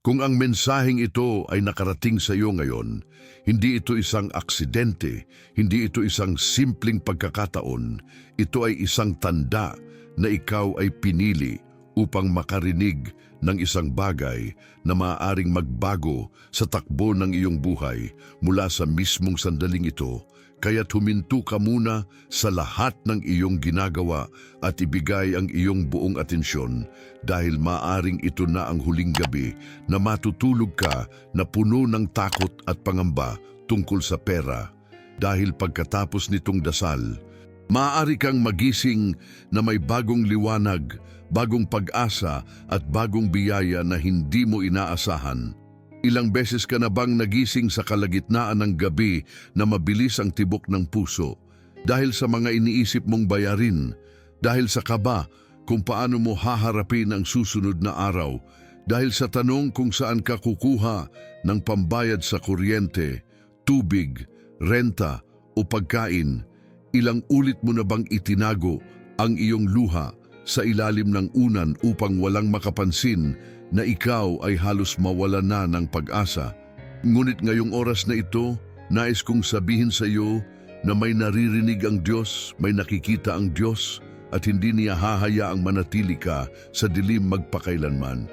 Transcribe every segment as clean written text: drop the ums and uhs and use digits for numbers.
Kung ang mensaheng ito ay nakarating sa iyo ngayon, hindi ito isang aksidente, hindi ito isang simpleng pagkakataon, ito ay isang tanda na ikaw ay pinili upang makarinig ng isang bagay na maaaring magbago sa takbo ng iyong buhay mula sa mismong sandaling ito. Kaya't huminto ka muna sa lahat ng iyong ginagawa at ibigay ang iyong buong atensyon dahil maaring ito na ang huling gabi na matutulog ka na puno ng takot at pangamba tungkol sa pera. Dahil pagkatapos nitong dasal, maaari kang magising na may bagong liwanag, bagong pag-asa at bagong biyaya na hindi mo inaasahan. Ilang beses ka na bang nagising sa kalagitnaan ng gabi na mabilis ang tibok ng puso dahil sa mga iniisip mong bayarin, dahil sa kaba kung paano mo haharapin ang susunod na araw, dahil sa tanong kung saan ka kukuha ng pambayad sa kuryente, tubig, renta o pagkain? Ilang ulit mo na bang itinago ang iyong luha sa ilalim ng unan upang walang makapansin na ikaw ay halos mawala na ng pag-asa? Ngunit ngayong oras na ito, nais kong sabihin sa iyo na may naririnig ang Diyos, may nakikita ang Diyos, at hindi niya hahayaang manatili ka sa dilim magpakailanman.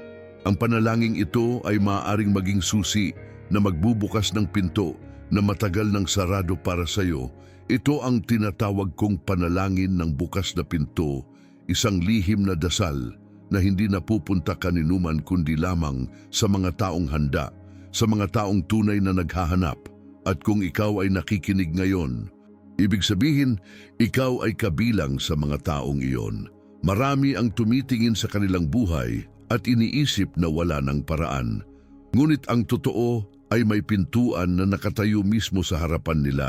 Ang panalangin ito ay maaaring maging susi na magbubukas ng pinto na matagal nang sarado para sa iyo. Ito ang tinatawag kong panalangin ng bukas na pinto, isang lihim na dasal na hindi napupunta kaninuman kundi lamang sa mga taong handa, sa mga taong tunay na naghahanap. At kung ikaw ay nakikinig ngayon, ibig sabihin, ikaw ay kabilang sa mga taong iyon. Marami ang tumitingin sa kanilang buhay at iniisip na wala ng paraan. Ngunit ang totoo ay may pintuan na nakatayo mismo sa harapan nila.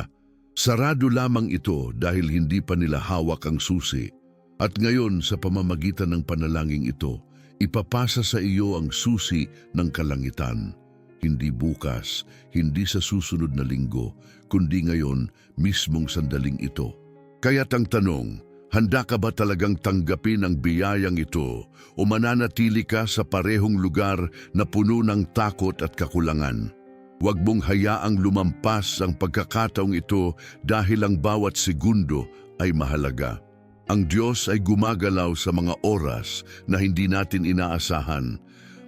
Sarado lamang ito dahil hindi pa nila hawak ang susi. At ngayon sa pamamagitan ng panalangin ito, ipapasa sa iyo ang susi ng kalangitan. Hindi bukas, hindi sa susunod na linggo, kundi ngayon mismong sandaling ito. Kaya't ang tanong, handa ka ba talagang tanggapin ang biyayang ito o mananatili ka sa parehong lugar na puno ng takot at kakulangan? Huwag mong hayaang lumampas ang pagkakataong ito dahil ang bawat segundo ay mahalaga. Ang Diyos ay gumagalaw sa mga oras na hindi natin inaasahan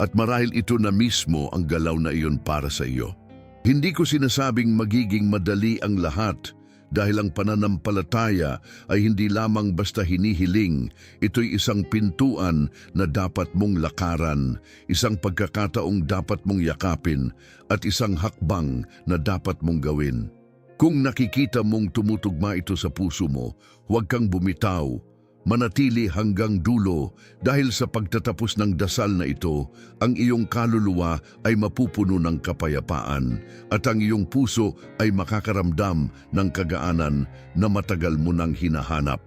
at marahil ito na mismo ang galaw na iyon para sa iyo. Hindi ko sinasabing magiging madali ang lahat dahil ang pananampalataya ay hindi lamang basta hinihiling. Ito'y isang pintuan na dapat mong lakaran, isang pagkakataong dapat mong yakapin at isang hakbang na dapat mong gawin. Kung nakikita mong tumutugma ito sa puso mo, huwag kang bumitaw. Manatili hanggang dulo dahil sa pagtatapos ng dasal na ito, ang iyong kaluluwa ay mapupuno ng kapayapaan at ang iyong puso ay makakaramdam ng kagaanan na matagal mo nang hinahanap.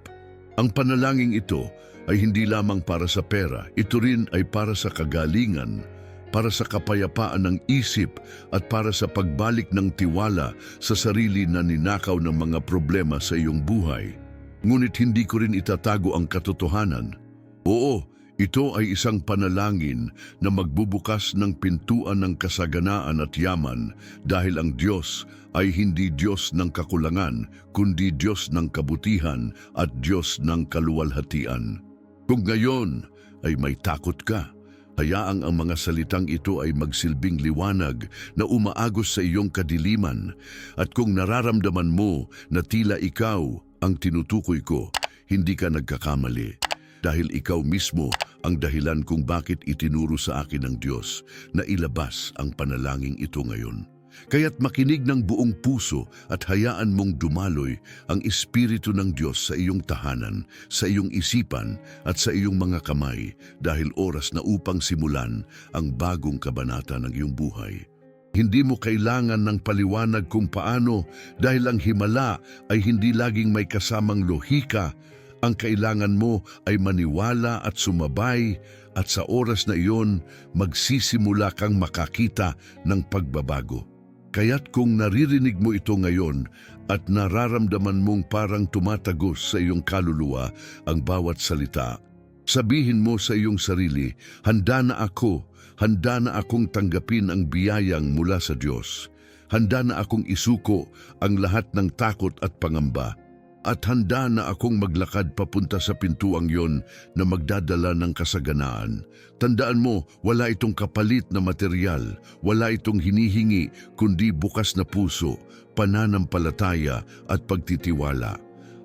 Ang panalangin ito ay hindi lamang para sa pera, ito rin ay para sa kagalingan, para sa kapayapaan ng isip at para sa pagbalik ng tiwala sa sarili na ninakaw ng mga problema sa iyong buhay. Ngunit hindi ko rin itatago ang katotohanan. Oo, ito ay isang panalangin na magbubukas ng pintuan ng kasaganaan at yaman dahil ang Diyos ay hindi Diyos ng kakulangan, kundi Diyos ng kabutihan at Diyos ng kaluwalhatian. Kung ngayon ay may takot ka, hayaang ang mga salitang ito ay magsilbing liwanag na umaagos sa iyong kadiliman. At kung nararamdaman mo na tila ikaw ang tinutukoy ko, hindi ka nagkakamali. Dahil ikaw mismo ang dahilan kung bakit itinuro sa akin ng Diyos na ilabas ang panalangin ito ngayon. Kaya't makinig ng buong puso at hayaan mong dumaloy ang Espiritu ng Diyos sa iyong tahanan, sa iyong isipan at sa iyong mga kamay dahil oras na upang simulan ang bagong kabanata ng iyong buhay. Hindi mo kailangan ng paliwanag kung paano dahil ang himala ay hindi laging may kasamang lohika. Ang kailangan mo ay maniwala at sumabay at sa oras na iyon magsisimula kang makakita ng pagbabago. Kaya't kung naririnig mo ito ngayon at nararamdaman mong parang tumatagos sa iyong kaluluwa ang bawat salita, sabihin mo sa iyong sarili, handa na ako, handa na akong tanggapin ang biyayang mula sa Diyos. Handa na akong isuko ang lahat ng takot at pangamba. At handa na akong maglakad papunta sa pintuang yon na magdadala ng kasaganaan. Tandaan mo, wala itong kapalit na material, wala itong hinihingi, kundi bukas na puso, pananampalataya at pagtitiwala.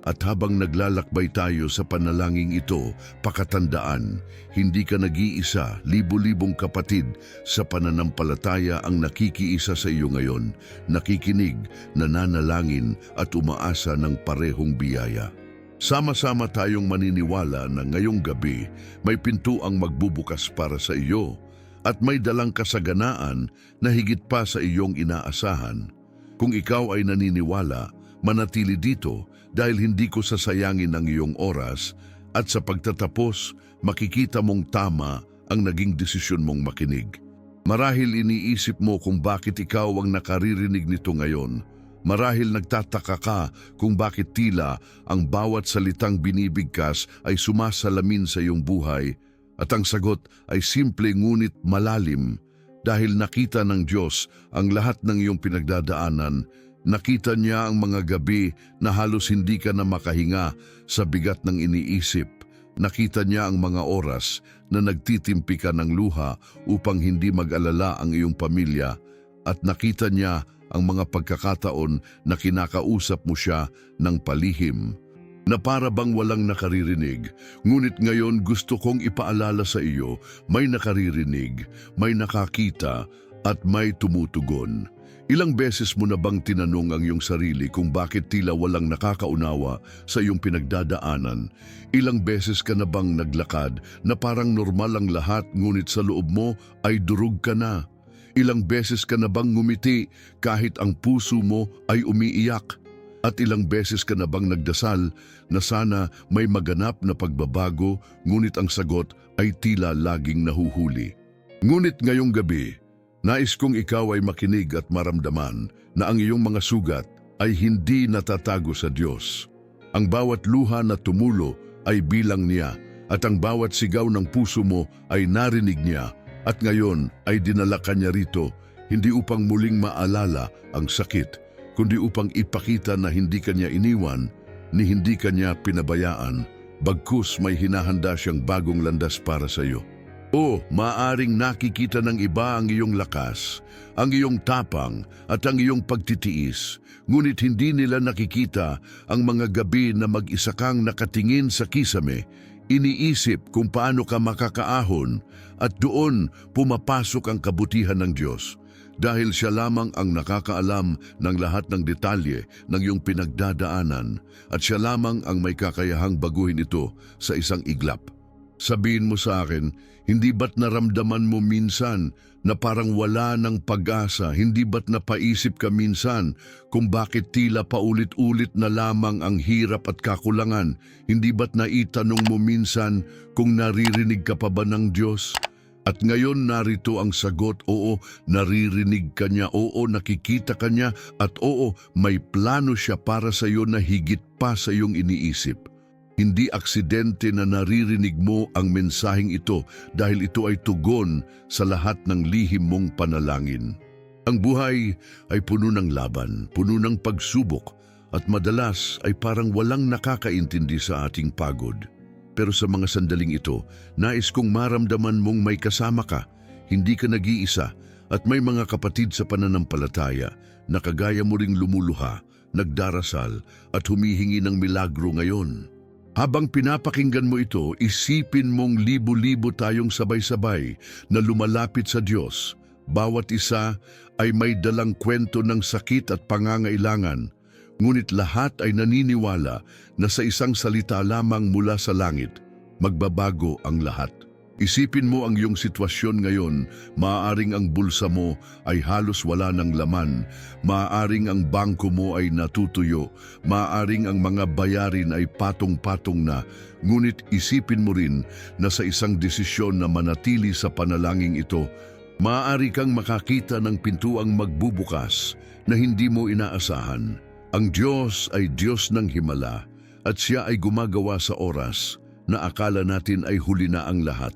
At habang naglalakbay tayo sa panalangin ito, pakatandaan, hindi ka nag-iisa, libo-libong kapatid sa pananampalataya ang nakikiisa sa iyo ngayon, nakikinig, nananalangin at umaasa ng parehong biyaya. Sama-sama tayong maniniwala na ngayong gabi may pintuang magbubukas para sa iyo at may dalang kasaganaan na higit pa sa iyong inaasahan. Kung ikaw ay naniniwala, manatili dito dahil hindi ko sasayangin ang iyong oras at sa pagtatapos, makikita mong tama ang naging desisyon mong makinig. Marahil iniisip mo kung bakit ikaw ang nakaririnig nito ngayon. Marahil nagtataka ka kung bakit tila ang bawat salitang binibigkas ay sumasalamin sa iyong buhay at ang sagot ay simple ngunit malalim dahil nakita ng Diyos ang lahat ng iyong pinagdadaanan. Nakita niya ang mga gabi na halos hindi ka na makahinga sa bigat ng iniisip. Nakita niya ang mga oras na nagtitimpi ka ng luha upang hindi mag-alala ang iyong pamilya. At nakita niya ang mga pagkakataon na kinakausap mo siya ng palihim, na para bang walang nakaririnig. Ngunit ngayon gusto kong ipaalala sa iyo, may nakaririnig, may nakakita at may tumutugon. Ilang beses mo na bang tinanong ang iyong sarili kung bakit tila walang nakakaunawa sa iyong pinagdadaanan? Ilang beses ka na bang naglakad na parang normal ang lahat ngunit sa loob mo ay durog ka na? Ilang beses ka na bang ngumiti kahit ang puso mo ay umiiyak? At ilang beses ka na bang nagdasal na sana may maganap na pagbabago ngunit ang sagot ay tila laging nahuhuli? Ngunit ngayong gabi, nais kong ikaw ay makinig at maramdaman na ang iyong mga sugat ay hindi natatago sa Diyos. Ang bawat luha na tumulo ay bilang niya at ang bawat sigaw ng puso mo ay narinig niya at ngayon ay dinala ka niya rito hindi upang muling maalala ang sakit, kundi upang ipakita na hindi ka niya iniwan ni hindi ka niya pinabayaan, bagkus may hinahanda siyang bagong landas para sa iyo. O, maaring nakikita ng iba ang iyong lakas, ang iyong tapang at ang iyong pagtitiis, ngunit hindi nila nakikita ang mga gabi na mag-isa kang nakatingin sa kisame, iniisip kung paano ka makakaahon at doon pumapasok ang kabutihan ng Diyos. Dahil siya lamang ang nakakaalam ng lahat ng detalye ng iyong pinagdadaanan at siya lamang ang may kakayahang baguhin ito sa isang iglap. Sabihin mo sa akin, hindi ba't naramdaman mo minsan na parang wala ng pag-asa? Hindi ba't napaisip ka minsan kung bakit tila paulit-ulit na lamang ang hirap at kakulangan? Hindi ba't naitanong mo minsan kung naririnig ka pa ba ng Diyos? At ngayon narito ang sagot, oo, naririnig ka niya, oo, nakikita ka niya, at oo, may plano siya para sa iyo na higit pa sa iyong iniisip. Hindi aksidente na naririnig mo ang mensaheng ito dahil ito ay tugon sa lahat ng lihim mong panalangin. Ang buhay ay puno ng laban, puno ng pagsubok, at madalas ay parang walang nakakaintindi sa ating pagod. Pero sa mga sandaling ito, nais kong maramdaman mong may kasama ka, hindi ka nag-iisa, at may mga kapatid sa pananampalataya na kagaya mo ring lumuluha, nagdarasal at humihingi ng milagro ngayon. Habang pinapakinggan mo ito, isipin mong libo-libo tayong sabay-sabay na lumalapit sa Diyos. Bawat isa ay may dalang kwento ng sakit at pangangailangan, ngunit lahat ay naniniwala na sa isang salita lamang mula sa langit, magbabago ang lahat. Isipin mo ang iyong sitwasyon ngayon, maaaring ang bulsa mo ay halos wala ng laman, maaaring ang bangko mo ay natutuyo, maaaring ang mga bayarin ay patong-patong na, ngunit isipin mo rin na sa isang desisyon na manatili sa panalangin ito, maaari kang makakita ng pintuang magbubukas na hindi mo inaasahan. Ang Diyos ay Diyos ng himala at Siya ay gumagawa sa oras na akala natin ay huli na ang lahat.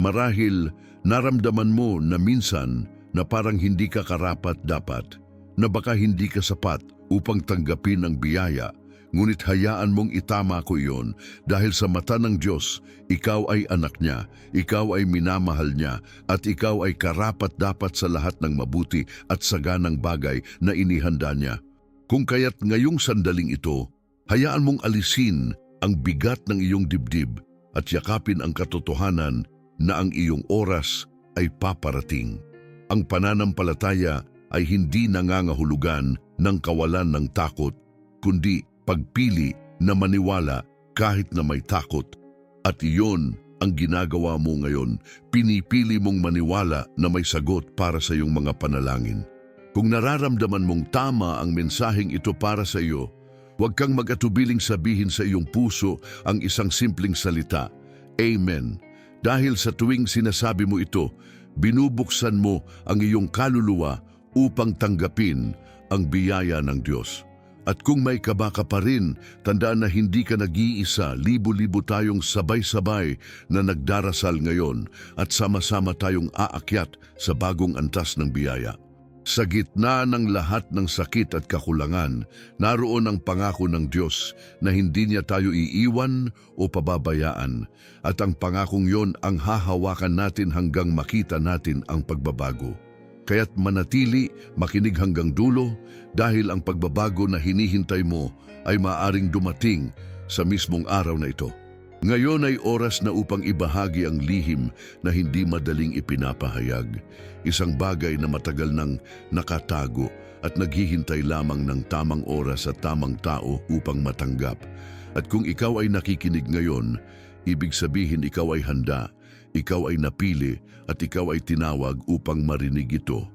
Marahil Naramdaman mo na minsan na parang hindi ka karapat-dapat, na baka hindi ka sapat upang tanggapin ang biyaya, ngunit hayaan mong itama ko iyon dahil sa mata ng Diyos, ikaw ay anak niya, ikaw ay minamahal niya, at ikaw ay karapat-dapat sa lahat ng mabuti at saganang bagay na inihanda niya. Kung kaya't ngayong sandaling ito, hayaan mong alisin ang bigat ng iyong dibdib at yakapin ang katotohanan na ang iyong oras ay paparating. Ang pananampalataya ay hindi nangangahulugan ng kawalan ng takot, kundi pagpili na maniwala kahit na may takot. At iyon ang ginagawa mo ngayon, pinipili mong maniwala na may sagot para sa iyong mga panalangin. Kung nararamdaman mong tama ang mensaheng ito para sa iyo, huwag kang mag-atubiling sabihin sa iyong puso ang isang simpleng salita, Amen. Dahil sa tuwing sinasabi mo ito, binubuksan mo ang iyong kaluluwa upang tanggapin ang biyaya ng Diyos. At kung may kaba ka pa rin, tandaan na hindi ka nag-iisa, libo-libo tayong sabay-sabay na nagdarasal ngayon at sama-sama tayong aakyat sa bagong antas ng biyaya. Sa gitna ng lahat ng sakit at kakulangan, naroon ang pangako ng Diyos na hindi niya tayo iiwan o pababayaan. At ang pangakong yon ang hahawakan natin hanggang makita natin ang pagbabago. Kaya't manatili, makinig hanggang dulo dahil ang pagbabago na hinihintay mo ay maaring dumating sa mismong araw na ito. Ngayon ay oras na upang ibahagi ang lihim na hindi madaling ipinapahayag. Isang bagay na matagal nang nakatago at naghihintay lamang ng tamang oras at tamang tao upang matanggap. At kung ikaw ay nakikinig ngayon, ibig sabihin ikaw ay handa, ikaw ay napili at ikaw ay tinawag upang marinig ito.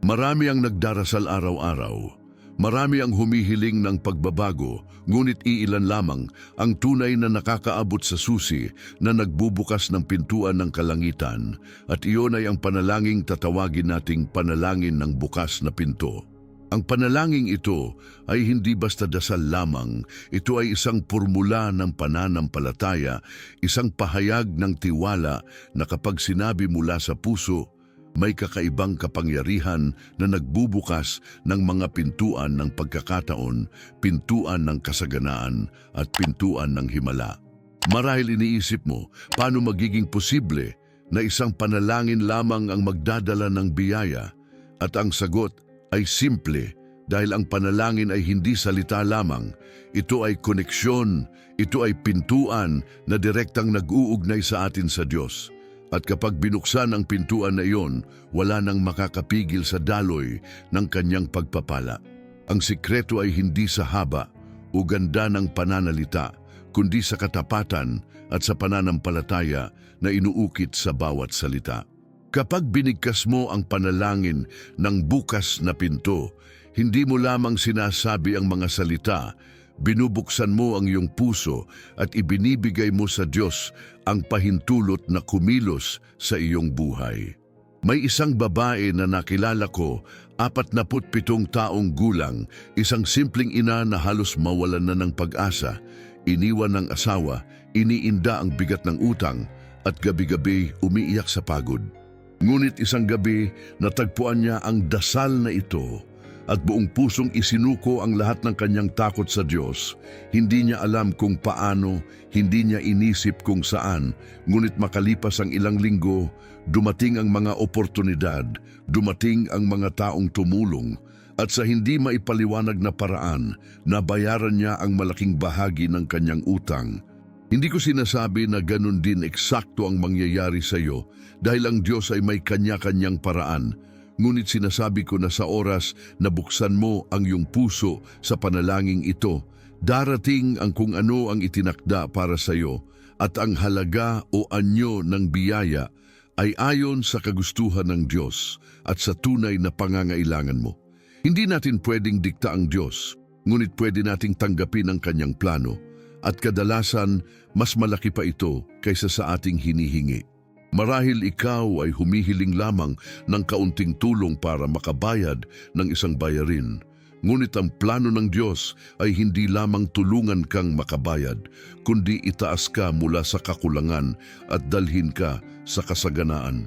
Marami ang nagdarasal araw-araw. Marami ang humihiling ng pagbabago, ngunit iilan lamang ang tunay na nakakaabot sa susi na nagbubukas ng pintuan ng kalangitan, at iyon ay ang panalangin tatawagin nating panalangin ng bukas na pinto. Ang panalangin ito ay hindi basta dasal lamang, ito ay isang formula ng pananampalataya, isang pahayag ng tiwala na kapag sinabi mula sa puso, may kakaibang kapangyarihan na nagbubukas ng mga pintuan ng pagkakataon, pintuan ng kasaganaan at pintuan ng himala. Marahil iniisip mo, paano magiging posible na isang panalangin lamang ang magdadala ng biyaya? At ang sagot ay simple, dahil ang panalangin ay hindi salita lamang. Ito ay koneksyon, ito ay pintuan na direktang nag-uugnay sa atin sa Diyos. At kapag binuksan ang pintuan na iyon, wala nang makakapigil sa daloy ng kanyang pagpapala. Ang sikreto ay hindi sa haba o ganda ng pananalita, kundi sa katapatan at sa pananampalataya na inuukit sa bawat salita. Kapag binigkas mo ang panalangin ng bukas na pinto, hindi mo lamang sinasabi ang mga salita, binubuksan mo ang iyong puso at ibinibigay mo sa Diyos ang pahintulot na kumilos sa iyong buhay. May isang babae na nakilala ko, 47 taong gulang, isang simpleng ina na halos mawalan na ng pag-asa, iniwan ng asawa, iniinda ang bigat ng utang at gabi-gabi umiiyak sa pagod. Ngunit isang gabi, natagpuan niya ang dasal na ito at buong pusong isinuko ang lahat ng kanyang takot sa Diyos. Hindi niya alam kung paano, hindi niya inisip kung saan, ngunit makalipas ang ilang linggo, dumating ang mga oportunidad, dumating ang mga taong tumulong, at sa hindi maipaliwanag na paraan, nabayaran niya ang malaking bahagi ng kanyang utang. Hindi ko sinasabi na ganun din eksakto ang mangyayari sa iyo dahil ang Diyos ay may kanya-kanyang paraan. Ngunit sinasabi ko na sa oras na buksan mo ang iyong puso sa panalangin ito, darating ang kung ano ang itinakda para sa iyo at ang halaga o anyo ng biyaya ay ayon sa kagustuhan ng Diyos at sa tunay na pangangailangan mo. Hindi natin pwedeng dikta ang Diyos, ngunit pwede nating tanggapin ang kanyang plano at kadalasan mas malaki pa ito kaysa sa ating hinihingi. Marahil ikaw ay humihiling lamang ng kaunting tulong para makabayad ng isang bayarin. Ngunit ang plano ng Diyos ay hindi lamang tulungan kang makabayad, kundi itaas ka mula sa kakulangan at dalhin ka sa kasaganaan.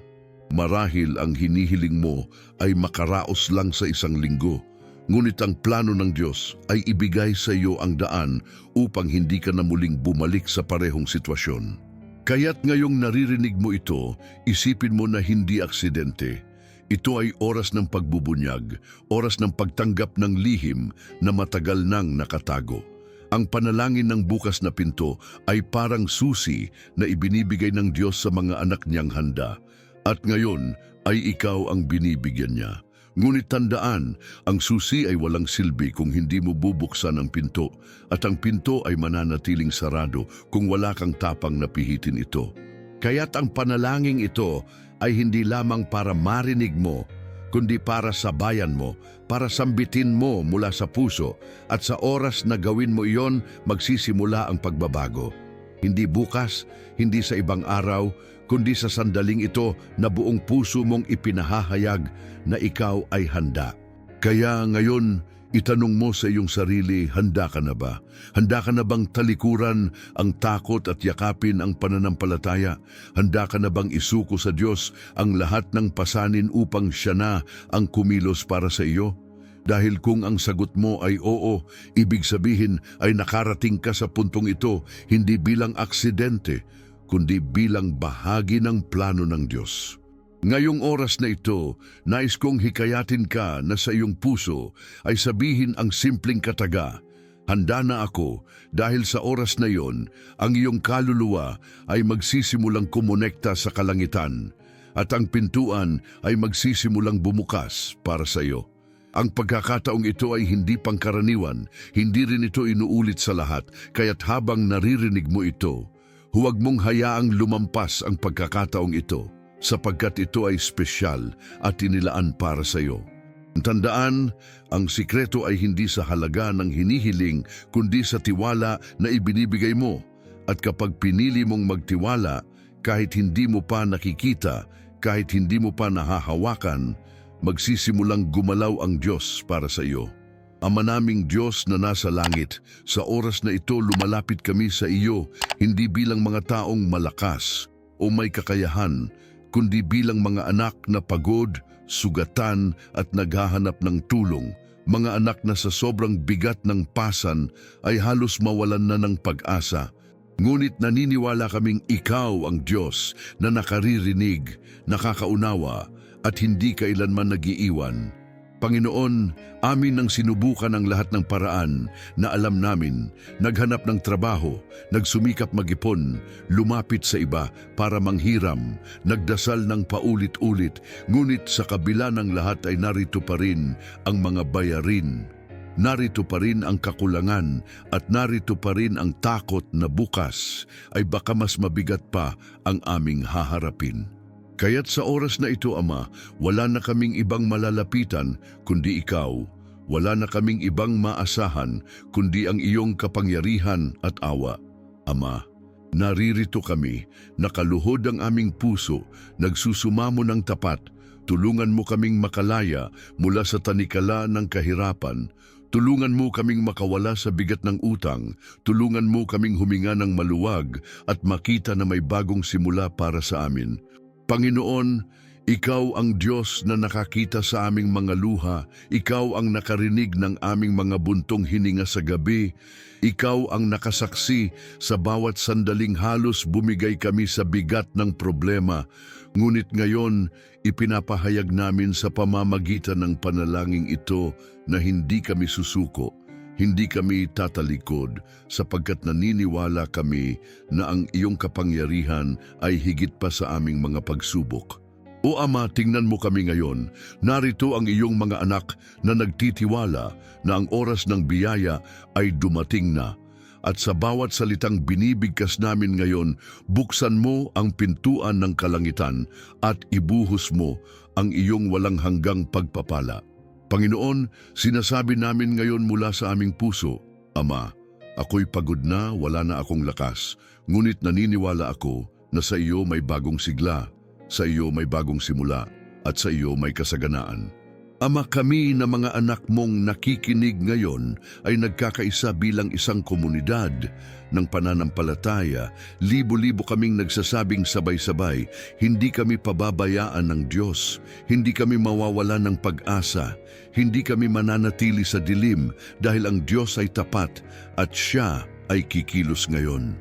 Marahil ang hinihiling mo ay makaraos lang sa isang linggo. Ngunit ang plano ng Diyos ay ibigay sa iyo ang daan upang hindi ka na muling bumalik sa parehong sitwasyon. Kaya't ngayong naririnig mo ito, isipin mo na hindi aksidente. Ito ay oras ng pagbubunyag, oras ng pagtanggap ng lihim na matagal nang nakatago. Ang panalangin ng bukas na pinto ay parang susi na ibinibigay ng Diyos sa mga anak niyang handa. At ngayon ay ikaw ang binibigyan niya. Ngunit tandaan, ang susi ay walang silbi kung hindi mo bubuksan ang pinto at ang pinto ay mananatiling sarado kung wala kang tapang na pihitin ito. Kaya't ang panalangin ito ay hindi lamang para marinig mo, kundi para sabayan mo, para sambitin mo mula sa puso at sa oras na gawin mo iyon, magsisimula ang pagbabago. Hindi bukas, hindi sa ibang araw, kundi sa sandaling ito na buong puso mong ipinahahayag na ikaw ay handa. Kaya ngayon, itanong mo sa iyong sarili, handa ka na ba? Handa ka na bang talikuran ang takot at yakapin ang pananampalataya? Handa ka na bang isuko sa Diyos ang lahat ng pasanin upang Siya na ang kumilos para sa iyo? Dahil kung ang sagot mo ay oo, ibig sabihin ay nakarating ka sa puntong ito hindi bilang aksidente, kundi bilang bahagi ng plano ng Diyos. Ngayong oras na ito, nais kong hikayatin ka na sa iyong puso ay sabihin ang simpleng kataga, handa na ako dahil sa oras na iyon, ang iyong kaluluwa ay magsisimulang kumonekta sa kalangitan at ang pintuan ay magsisimulang bumukas para sa iyo. Ang pagkakataong ito ay hindi pangkaraniwan, hindi rin ito inuulit sa lahat, kaya't habang naririnig mo ito, huwag mong hayaang lumampas ang pagkakataong ito, sapagkat ito ay espesyal at inilaan para sa iyo. Tandaan, ang sikreto ay hindi sa halaga ng hinihiling, kundi sa tiwala na ibinibigay mo. At kapag pinili mong magtiwala, kahit hindi mo pa nakikita, kahit hindi mo pa nahahawakan, magsisimulang gumalaw ang Diyos para sa iyo. Ama naming Diyos na nasa langit, sa oras na ito lumalapit kami sa iyo, hindi bilang mga taong malakas o may kakayahan, kundi bilang mga anak na pagod, sugatan at naghahanap ng tulong. Mga anak na sa sobrang bigat ng pasan ay halos mawalan na ng pag-asa. Ngunit naniniwala kaming ikaw ang Diyos na nakaririnig, nakakaunawa at hindi kailanman nag-iiwan. Panginoon, amin nang sinubukan ang lahat ng paraan na alam namin, naghanap ng trabaho, nagsumikap mag-ipon, lumapit sa iba para manghiram, nagdasal ng paulit-ulit, ngunit sa kabila ng lahat ay narito pa rin ang mga bayarin. Narito pa rin ang kakulangan at narito pa rin ang takot na bukas ay baka mas mabigat pa ang aming haharapin. Kaya't sa oras na ito, Ama, wala na kaming ibang malalapitan kundi ikaw. Wala na kaming ibang maasahan kundi ang iyong kapangyarihan at awa. Ama, naririto kami, nakaluhod ang aming puso, nagsusumamo ng tapat. Tulungan mo kaming makalaya mula sa tanikala ng kahirapan. Tulungan mo kaming makawala sa bigat ng utang. Tulungan mo kaming huminga ng maluwag at makita na may bagong simula para sa amin. Panginoon, Ikaw ang Diyos na nakakita sa aming mga luha. Ikaw ang nakarinig ng aming mga buntong hininga sa gabi. Ikaw ang nakasaksi sa bawat sandaling halos bumigay kami sa bigat ng problema. Ngunit ngayon, ipinapahayag namin sa pamamagitan ng panalangin ito na hindi kami susuko. Hindi kami tatalikod sapagkat naniniwala kami na ang iyong kapangyarihan ay higit pa sa aming mga pagsubok. O Ama, tingnan mo kami ngayon. Narito ang iyong mga anak na nagtitiwala na ang oras ng biyaya ay dumating na. At sa bawat salitang binibigkas namin ngayon, buksan mo ang pintuan ng kalangitan at ibuhos mo ang iyong walang hanggang pagpapala. Panginoon, sinasabi namin ngayon mula sa aming puso, Ama, ako'y pagod na, wala na akong lakas, ngunit naniniwala ako na sa iyo may bagong sigla, sa iyo may bagong simula, at sa iyo may kasaganaan. Ama, kami na mga anak mong nakikinig ngayon ay nagkakaisa bilang isang komunidad ng pananampalataya. Libo-libo kaming nagsasabing sabay-sabay, hindi kami pababayaan ng Diyos, hindi kami mawawala ng pag-asa, hindi kami mananatili sa dilim dahil ang Diyos ay tapat at Siya ay kikilos ngayon.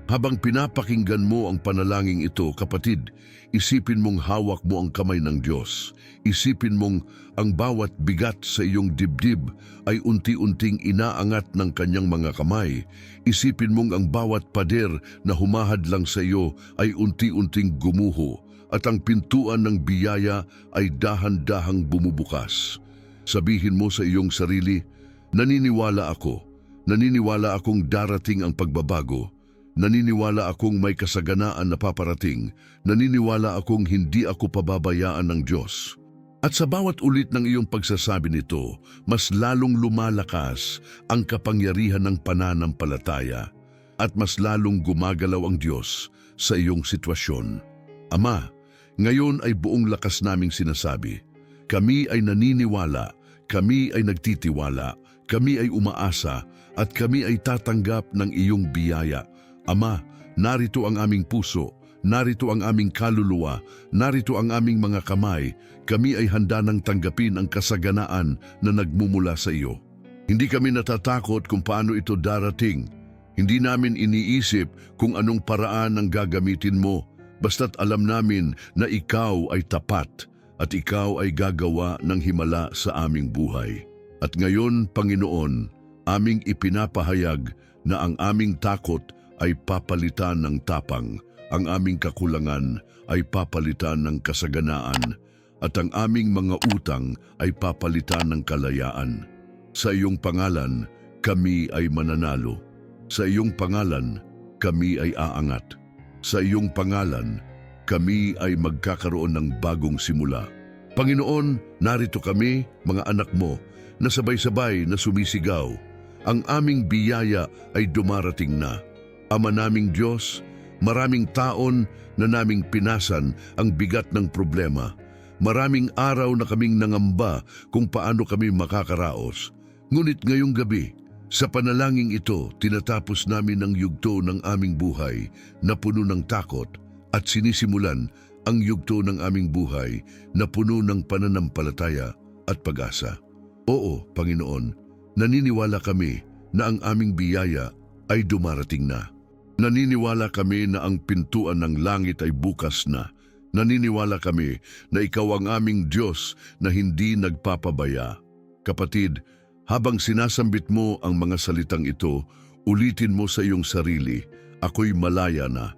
Habang pinapakinggan mo ang panalangin ito, kapatid, isipin mong hawak mo ang kamay ng Diyos. Isipin mong ang bawat bigat sa iyong dibdib ay unti-unting inaangat ng kanyang mga kamay. Isipin mong ang bawat pader na humahad lang sa iyo ay unti-unting gumuho at ang pintuan ng biyaya ay dahan-dahang bumubukas. Sabihin mo sa iyong sarili, naniniwala akong darating ang pagbabago. Naniniwala akong may kasaganaan na paparating. Naniniwala akong hindi ako pababayaan ng Diyos. At sa bawat ulit ng iyong pagsasabi nito, mas lalong lumalakas ang kapangyarihan ng pananampalataya at mas lalong gumagalaw ang Diyos sa iyong sitwasyon. Ama, ngayon ay buong lakas naming sinasabi, kami ay naniniwala, kami ay nagtitiwala, kami ay umaasa, at kami ay tatanggap ng iyong biyaya. Ama, narito ang aming puso, narito ang aming kaluluwa, narito ang aming mga kamay. Kami ay handa nang tanggapin ang kasaganaan na nagmumula sa iyo. Hindi kami natatakot kung paano ito darating. Hindi namin iniisip kung anong paraan ang gagamitin mo. Basta't alam namin na ikaw ay tapat at ikaw ay gagawa ng himala sa aming buhay. At ngayon, Panginoon, aming ipinapahayag na ang aming takot ay papalitan ng tapang, ang aming kakulangan ay papalitan ng kasaganaan, at ang aming mga utang ay papalitan ng kalayaan. Sa iyong pangalan, kami ay mananalo. Sa iyong pangalan, kami ay aangat. Sa iyong pangalan, kami ay magkakaroon ng bagong simula. Panginoon, narito kami, mga anak mo, na sabay-sabay na sumisigaw. Ang aming biyaya ay dumarating na. Ama naming Diyos, maraming taon na naming pinasan ang bigat ng problema. Maraming araw na kaming nangamba kung paano kami makakaraos. Ngunit ngayong gabi, sa panalangin ito, tinatapos namin ang yugto ng aming buhay na puno ng takot at sinisimulan ang yugto ng aming buhay na puno ng pananampalataya at pag-asa. Oo, Panginoon, naniniwala kami na ang aming biyaya ay dumarating na. Naniniwala kami na ang pintuan ng langit ay bukas na. Naniniwala kami na ikaw ang aming Diyos na hindi nagpapabaya. Kapatid, habang sinasambit mo ang mga salitang ito, ulitin mo sa iyong sarili, ako'y malaya na,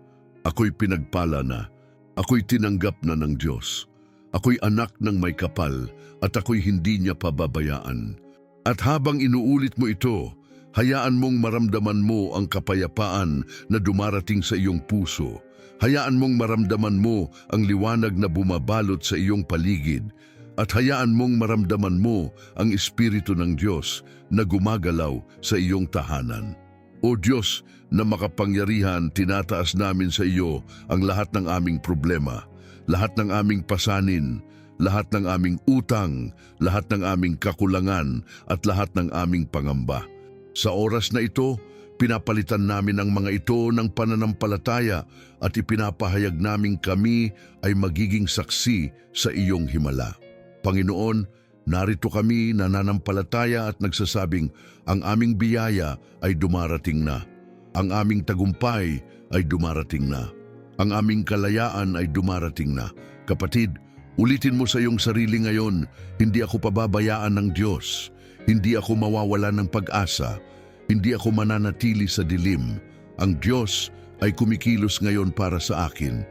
ako'y pinagpala na, ako'y tinanggap na ng Diyos. Ako'y anak ng may kapal at ako'y hindi niya pababayaan. At habang inuulit mo ito, hayaan mong maramdaman mo ang kapayapaan na dumarating sa iyong puso. Hayaan mong maramdaman mo ang liwanag na bumabalot sa iyong paligid. At hayaan mong maramdaman mo ang Espiritu ng Diyos na gumagalaw sa iyong tahanan. O Diyos na makapangyarihan, tinataas namin sa iyo ang lahat ng aming problema, lahat ng aming pasanin, lahat ng aming utang, lahat ng aming kakulangan at lahat ng aming pangamba. Sa oras na ito, pinapalitan namin ang mga ito ng pananampalataya at ipinapahayag namin kami ay magiging saksi sa iyong himala. Panginoon, narito kami nananampalataya at nagsasabing ang aming biyaya ay dumarating na. Ang aming tagumpay ay dumarating na. Ang aming kalayaan ay dumarating na. Kapatid, ulitin mo sa iyong sarili ngayon, hindi ako pababayaan ng Diyos. Hindi ako mawawala ng pag-asa. Hindi ako mananatili sa dilim. Ang Diyos ay kumikilos ngayon para sa akin.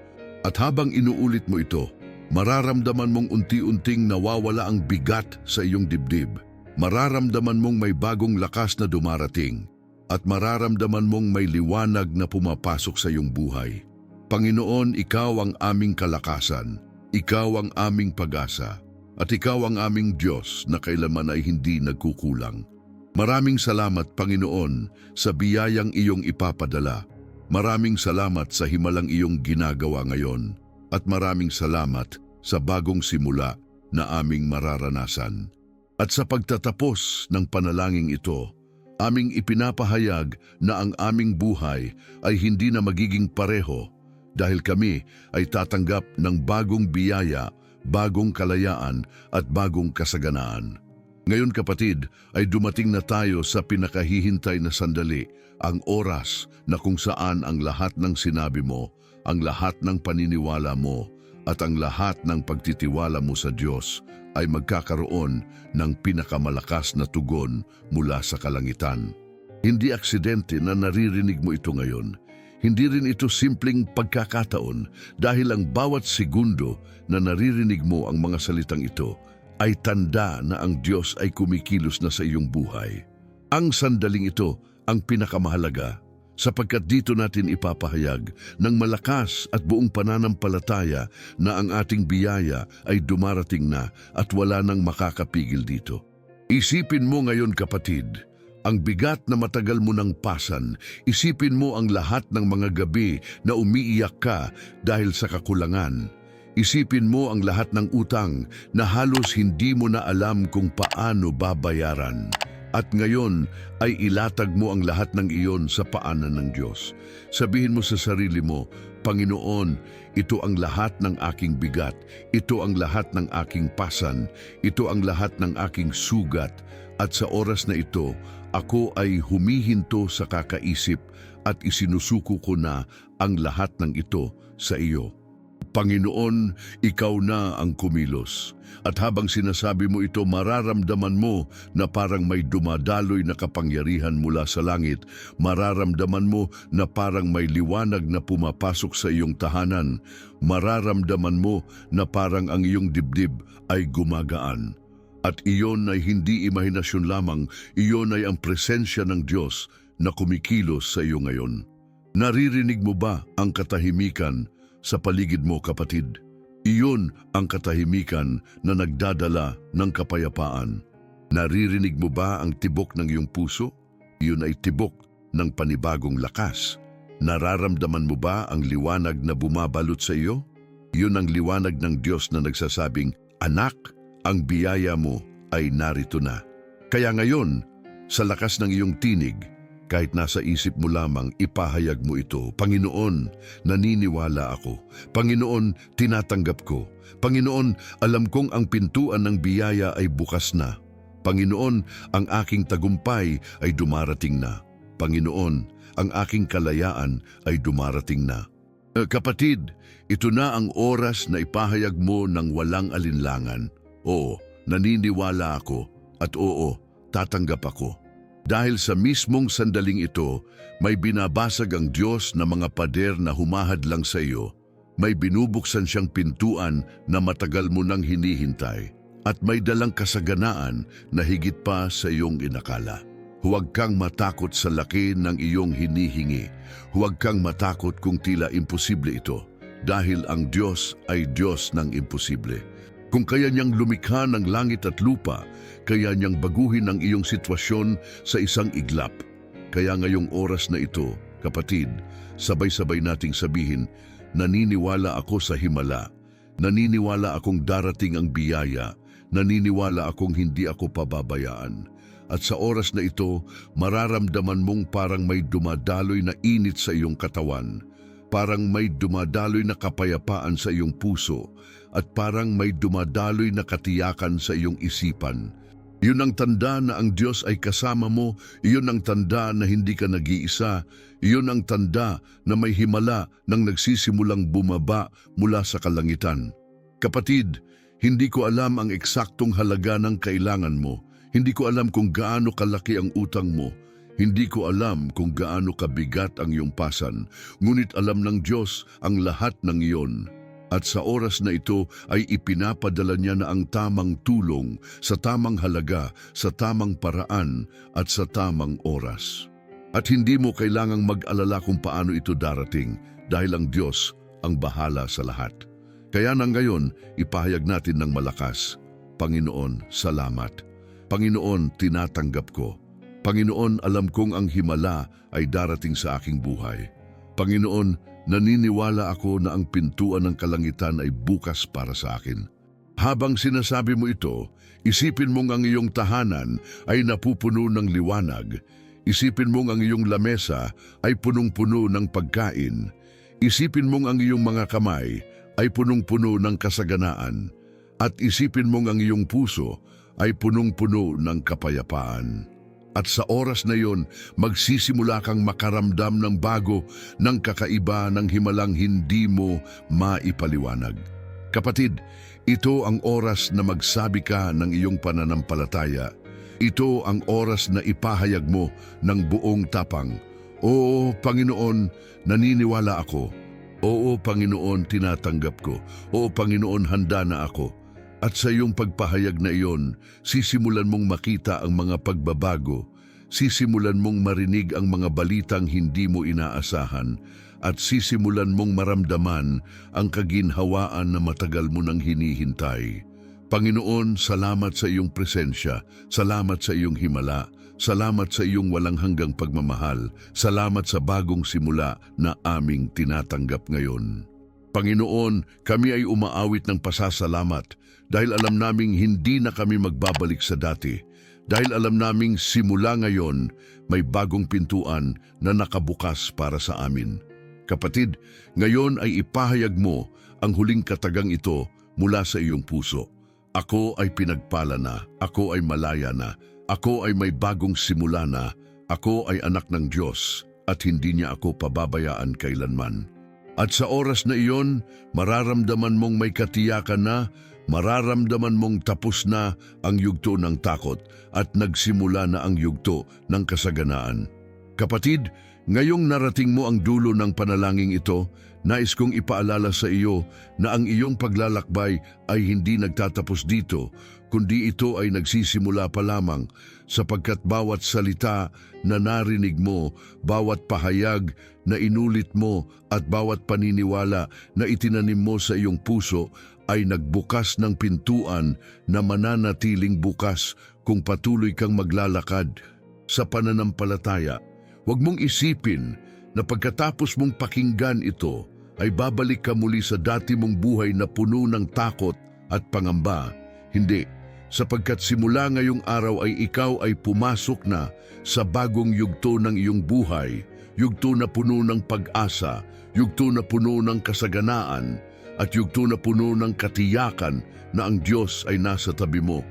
At habang inuulit mo ito, mararamdaman mong unti-unting nawawala ang bigat sa iyong dibdib. Mararamdaman mong may bagong lakas na dumarating. At mararamdaman mong may liwanag na pumapasok sa iyong buhay. Panginoon, ikaw ang aming kalakasan. Ikaw ang aming pag-asa. At ikaw ang aming Diyos na kailanman ay hindi nagkukulang. Maraming salamat, Panginoon, sa biyayang iyong ipapadala. Maraming salamat sa himalang iyong ginagawa ngayon. At maraming salamat sa bagong simula na aming mararanasan. At sa pagtatapos ng panalangin ito, aming ipinapahayag na ang aming buhay ay hindi na magiging pareho dahil kami ay tatanggap ng bagong biyaya, bagong kalayaan at bagong kasaganaan. Ngayon kapatid, ay dumating na tayo sa pinakahihintay na sandali, ang oras na kung saan ang lahat ng sinabi mo, ang lahat ng paniniwala mo, at ang lahat ng pagtitiwala mo sa Diyos ay magkakaroon ng pinakamalakas na tugon mula sa kalangitan. Hindi aksidente na naririnig mo ito ngayon. Hindi rin ito simpleng pagkakataon dahil ang bawat segundo na naririnig mo ang mga salitang ito ay tanda na ang Diyos ay kumikilos na sa iyong buhay. Ang sandaling ito ang pinakamahalaga sapagkat dito natin ipapahayag ng malakas at buong pananampalataya na ang ating biyaya ay dumarating na at wala nang makakapigil dito. Isipin mo ngayon kapatid, ang bigat na matagal mo nang pasan. Isipin mo ang lahat ng mga gabi na umiiyak ka dahil sa kakulangan. Isipin mo ang lahat ng utang na halos hindi mo na alam kung paano babayaran. At ngayon ay ilatag mo ang lahat ng iyon sa paanan ng Diyos. Sabihin mo sa sarili mo, Panginoon, ito ang lahat ng aking bigat, ito ang lahat ng aking pasan, ito ang lahat ng aking sugat, at sa oras na ito, ako ay humihinto sa kakaisip at isinusuko ko na ang lahat ng ito sa iyo. Panginoon, ikaw na ang kumilos. At habang sinasabi mo ito, mararamdaman mo na parang may dumadaloy na kapangyarihan mula sa langit. Mararamdaman mo na parang may liwanag na pumapasok sa iyong tahanan. Mararamdaman mo na parang ang iyong dibdib ay gumagaan. At iyon ay hindi imahinasyon lamang, iyon ay ang presensya ng Diyos na kumikilos sa iyo ngayon. Naririnig mo ba ang katahimikan sa paligid mo kapatid? Iyon ang katahimikan na nagdadala ng kapayapaan. Naririnig mo ba ang tibok ng iyong puso? Iyon ay tibok ng panibagong lakas. Nararamdaman mo ba ang liwanag na bumabalot sa iyo? Iyon ang liwanag ng Diyos na nagsasabing, Anak, ang biyaya mo ay narito na. Kaya ngayon, sa lakas ng iyong tinig, kahit nasa isip mo lamang, ipahayag mo ito. Panginoon, naniniwala ako. Panginoon, tinatanggap ko. Panginoon, alam kong ang pintuan ng biyaya ay bukas na. Panginoon, ang aking tagumpay ay dumarating na. Panginoon, ang aking kalayaan ay dumarating na. Kapatid, ito na ang oras na ipahayag mo ng walang alinlangan. Oo, naniniwala ako at oo, tatanggap ako. Dahil sa mismong sandaling ito, may binabasag ang Diyos na mga pader na humahadlang sa iyo. May binubuksan siyang pintuan na matagal mo nang hinihintay. At may dalang kasaganaan na higit pa sa iyong inakala. Huwag kang matakot sa laki ng iyong hinihingi. Huwag kang matakot kung tila imposible ito. Dahil ang Diyos ay Diyos ng imposible. Kung kaya niyang lumikha ng langit at lupa, kaya niyang baguhin ang iyong sitwasyon sa isang iglap. Kaya ngayong oras na ito, kapatid, sabay-sabay nating sabihin, naniniwala ako sa himala, naniniwala akong darating ang biyaya, naniniwala akong hindi ako pababayaan. At sa oras na ito, mararamdaman mong parang may dumadaloy na init sa iyong katawan, parang may dumadaloy na kapayapaan sa iyong puso, at parang may dumadaloy na katiyakan sa iyong isipan. Iyon ang tanda na ang Diyos ay kasama mo, iyon ang tanda na hindi ka nag-iisa, iyon ang tanda na may himala nang nagsisimulang bumaba mula sa kalangitan. Kapatid, hindi ko alam ang eksaktong halaga ng kailangan mo, hindi ko alam kung gaano kalaki ang utang mo, hindi ko alam kung gaano kabigat ang iyong pasan, ngunit alam ng Diyos ang lahat ng iyon. At sa oras na ito ay ipinapadala niya na ang tamang tulong sa tamang halaga, sa tamang paraan at sa tamang oras. At hindi mo kailangang mag-alala kung paano ito darating dahil ang Diyos ang bahala sa lahat. Kaya nang ngayon, ipahayag natin ng malakas, Panginoon, salamat. Panginoon, tinatanggap ko. Panginoon, alam kong ang himala ay darating sa aking buhay. Panginoon, naniniwala ako na ang pintuan ng kalangitan ay bukas para sa akin. Habang sinasabi mo ito, isipin mong ang iyong tahanan ay napupuno ng liwanag. Isipin mong ang iyong lamesa ay punong-puno ng pagkain. Isipin mong ang iyong mga kamay ay punong-puno ng kasaganaan. At isipin mong ang iyong puso ay punong-puno ng kapayapaan. At sa oras na iyon, magsisimula kang makaramdam ng bago, ng kakaiba, ng himalang hindi mo maipaliwanag. Kapatid, ito ang oras na magsabi ka ng iyong pananampalataya. Ito ang oras na ipahayag mo ng buong tapang. Oo, Panginoon, naniniwala ako. Oo, Panginoon, tinatanggap ko. Oo, Panginoon, handa na ako. At sa iyong pagpahayag na iyon, sisimulan mong makita ang mga pagbabago. Sisimulan mong marinig ang mga balitang hindi mo inaasahan. At sisimulan mong maramdaman ang kaginhawaan na matagal mo nang hinihintay. Panginoon, salamat sa iyong presensya. Salamat sa iyong himala. Salamat sa iyong walang hanggang pagmamahal. Salamat sa bagong simula na aming tinatanggap ngayon. Panginoon, kami ay umaawit ng pasasalamat dahil alam naming hindi na kami magbabalik sa dati. Dahil alam naming simula ngayon, may bagong pintuan na nakabukas para sa amin. Kapatid, ngayon ay ipahayag mo ang huling katagang ito mula sa iyong puso. Ako ay pinagpala na, ako ay malaya na, ako ay may bagong simula na, ako ay anak ng Diyos at hindi niya ako pababayaan kailanman. At sa oras na iyon, mararamdaman mong may katiyakan na, mararamdaman mong tapos na ang yugto ng takot at nagsimula na ang yugto ng kasaganaan. Kapatid, ngayong narating mo ang dulo ng panalangin ito, nais kong ipaalala sa iyo na ang iyong paglalakbay ay hindi nagtatapos dito, kundi ito ay nagsisimula pa lamang sapagkat bawat salita na narinig mo, bawat pahayag na inulit mo at bawat paniniwala na itinanim mo sa iyong puso ay nagbukas ng pintuan na mananatiling bukas kung patuloy kang maglalakad sa pananampalataya. Huwag mong isipin na pagkatapos mong pakinggan ito ay babalik ka muli sa dati mong buhay na puno ng takot at pangamba. Hindi, sapagkat simula ngayong araw ay ikaw ay pumasok na sa bagong yugto ng iyong buhay, yugto na puno ng pag-asa, yugto na puno ng kasaganaan, at yugto na puno ng katiyakan na ang Diyos ay nasa tabi mo.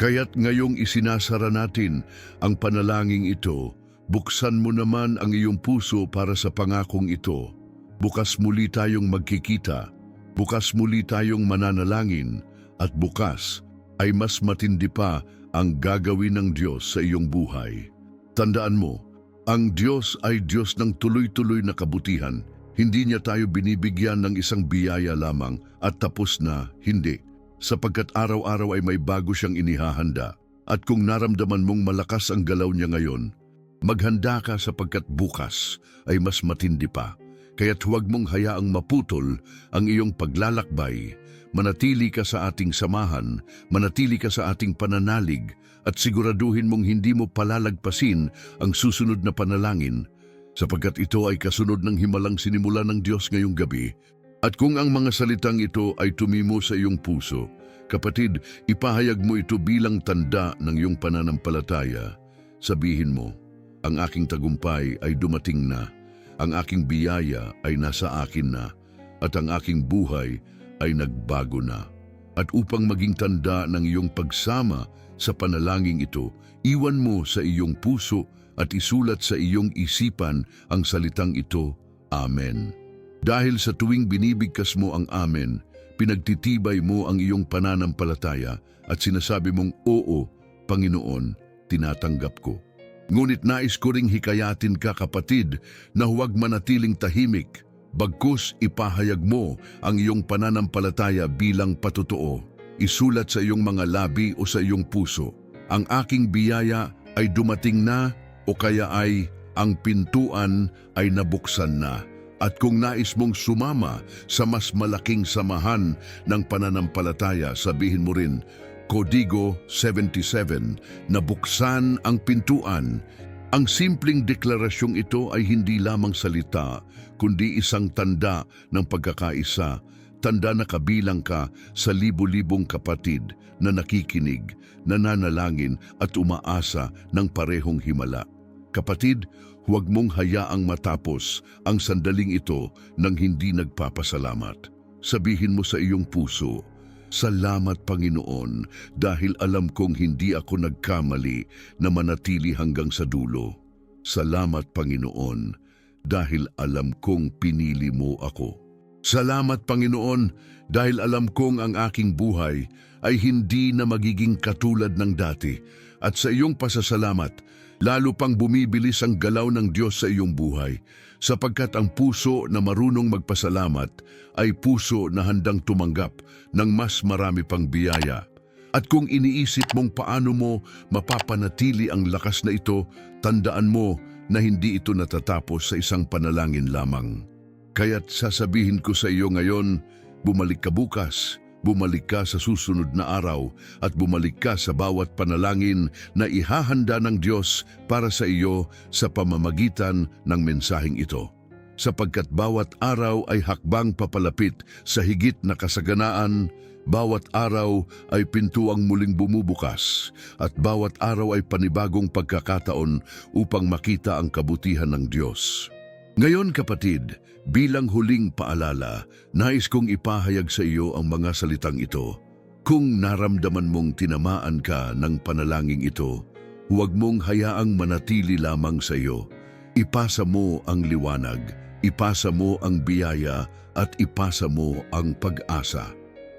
Kaya't ngayong isinasara natin ang panalangin ito, buksan mo naman ang iyong puso para sa pangakong ito. Bukas muli tayong magkikita, bukas muli tayong mananalangin, at bukas ay mas matindi pa ang gagawin ng Diyos sa iyong buhay. Tandaan mo, ang Diyos ay Diyos ng tuloy-tuloy na kabutihan. Hindi niya tayo binibigyan ng isang biyaya lamang at tapos na, hindi. Sapagkat araw-araw ay may bago siyang inihahanda. At kung naramdaman mong malakas ang galaw niya ngayon, maghanda ka sapagkat bukas ay mas matindi pa. Kaya't huwag mong hayaang maputol ang iyong paglalakbay. Manatili ka sa ating samahan, manatili ka sa ating pananalig, at siguraduhin mong hindi mo palalagpasin ang susunod na panalangin, sapagkat ito ay kasunod ng himalang sinimula ng Diyos ngayong gabi. At kung ang mga salitang ito ay tumimo sa iyong puso, kapatid, ipahayag mo ito bilang tanda ng iyong pananampalataya. Sabihin mo, ang aking tagumpay ay dumating na, ang aking biyaya ay nasa akin na, at ang aking buhay ay nagbago na. At upang maging tanda ng iyong pagsama sa panalangin ito, iwan mo sa iyong puso at isulat sa iyong isipan ang salitang ito, Amen. Dahil sa tuwing binibigkas mo ang Amen, pinagtitibay mo ang iyong pananampalataya at sinasabi mong, Oo, Panginoon, tinatanggap ko. Ngunit nais ko ring hikayatin ka, kapatid, na huwag manatiling tahimik, bagkus ipahayag mo ang iyong pananampalataya bilang patotoo. Isulat sa iyong mga labi o sa iyong puso, ang aking biyaya ay dumating na, o kaya ay ang pintuan ay nabuksan na. At kung nais mong sumama sa mas malaking samahan ng pananampalataya, sabihin mo rin, Kodigo 77, nabuksan ang pintuan. Ang simpleng deklarasyong ito ay hindi lamang salita, kundi isang tanda ng pagkakaisa, Tanda na kabilang ka sa libo-libong kapatid na nakikinig, nananalangin at umaasa ng parehong himala. Kapatid, huwag mong hayaang matapos ang sandaling ito nang hindi nagpapasalamat. Sabihin mo sa iyong puso, "Salamat Panginoon dahil alam kong hindi ako nagkamali na manatili hanggang sa dulo. Salamat Panginoon dahil alam kong pinili mo ako. Salamat Panginoon dahil alam kong ang aking buhay ay hindi na magiging katulad ng dati at sa iyong pasasalamat, lalo pang bumibilis ang galaw ng Diyos sa iyong buhay sapagkat ang puso na marunong magpasalamat ay puso na handang tumanggap ng mas marami pang biyaya. At kung iniisip mong paano mo mapapanatili ang lakas na ito, tandaan mo na hindi ito natatapos sa isang panalangin lamang. Kaya't sasabihin ko sa iyo ngayon, bumalik ka bukas, bumalik ka sa susunod na araw at bumalik ka sa bawat panalangin na ihahanda ng Diyos para sa iyo sa pamamagitan ng mensaheng ito. Sapagkat bawat araw ay hakbang papalapit sa higit na kasaganaan, bawat araw ay pintuang muling bumubukas at bawat araw ay panibagong pagkakataon upang makita ang kabutihan ng Diyos. Ngayon kapatid, bilang huling paalala, nais kong ipahayag sa iyo ang mga salitang ito. Kung naramdaman mong tinamaan ka ng panalangin ito, huwag mong hayaang manatili lamang sa iyo. Ipasa mo ang liwanag, ipasa mo ang biyaya at ipasa mo ang pag-asa.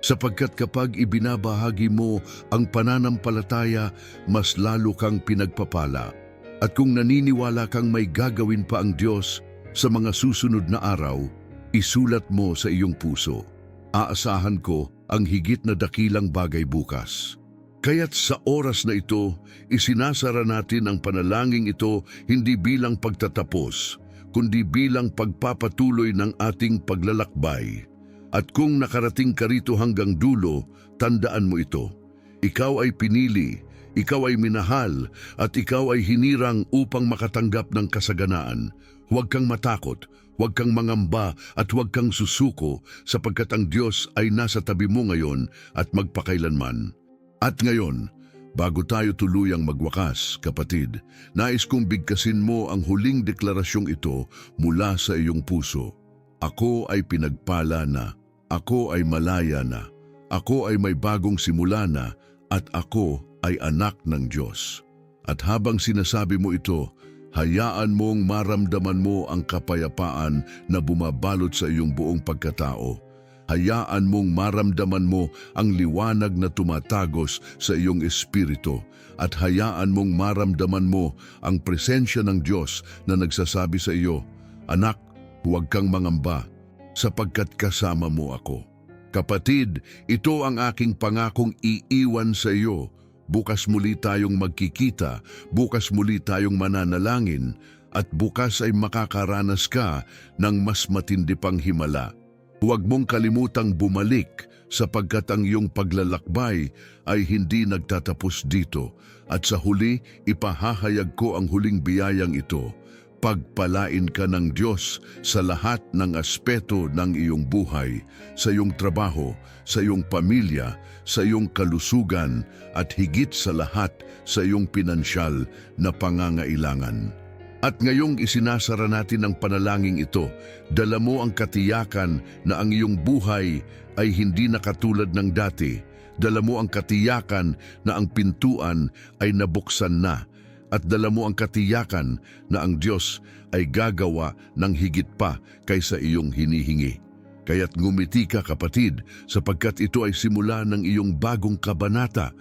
Sapagkat kapag ibinabahagi mo ang pananampalataya, mas lalo kang pinagpapala. At kung naniniwala kang may gagawin pa ang Diyos, sa mga susunod na araw, isulat mo sa iyong puso. Aasahan ko ang higit na dakilang bagay bukas. Kaya't sa oras na ito, isinasara natin ang panalangin ito hindi bilang pagtatapos, kundi bilang pagpapatuloy ng ating paglalakbay. At kung nakarating ka rito hanggang dulo, tandaan mo ito. Ikaw ay pinili, ikaw ay minahal, at ikaw ay hinirang upang makatanggap ng kasaganaan. Huwag kang matakot, huwag kang mangamba at huwag kang susuko sapagkat ang Diyos ay nasa tabi mo ngayon at magpakailanman. At ngayon, bago tayo tuluyang magwakas, kapatid, nais kong bigkasin mo ang huling deklarasyong ito mula sa iyong puso. Ako ay pinagpala na, ako ay malaya na, ako ay may bagong simula na, at ako ay anak ng Diyos. At habang sinasabi mo ito, hayaan mong maramdaman mo ang kapayapaan na bumabalot sa iyong buong pagkatao. Hayaan mong maramdaman mo ang liwanag na tumatagos sa iyong espiritu at hayaan mong maramdaman mo ang presensya ng Diyos na nagsasabi sa iyo, "Anak, huwag kang mangamba sapagkat kasama mo ako." Kapatid, ito ang aking pangakong iiwan sa iyo. Bukas muli tayong magkikita, bukas muli tayong mananalangin, at bukas ay makakaranas ka ng mas matindi pang himala. Huwag mong kalimutang bumalik sapagkat ang iyong paglalakbay ay hindi nagtatapos dito. At sa huli, ipahahayag ko ang huling biyayang ito. Pagpalain ka ng Diyos sa lahat ng aspeto ng iyong buhay, sa iyong trabaho, sa iyong pamilya, sa iyong kalusugan, at higit sa lahat sa iyong pinansyal na pangangailangan. At ngayong isinasara natin ang panalangin ito, dala mo ang katiyakan na ang iyong buhay ay hindi na katulad ng dati. Dala mo ang katiyakan na ang pintuan ay nabuksan na. At dala mo ang katiyakan na ang Diyos ay gagawa ng higit pa kaysa iyong hinihingi. Kaya't ngumiti ka kapatid sapagkat ito ay simula ng iyong bagong kabanata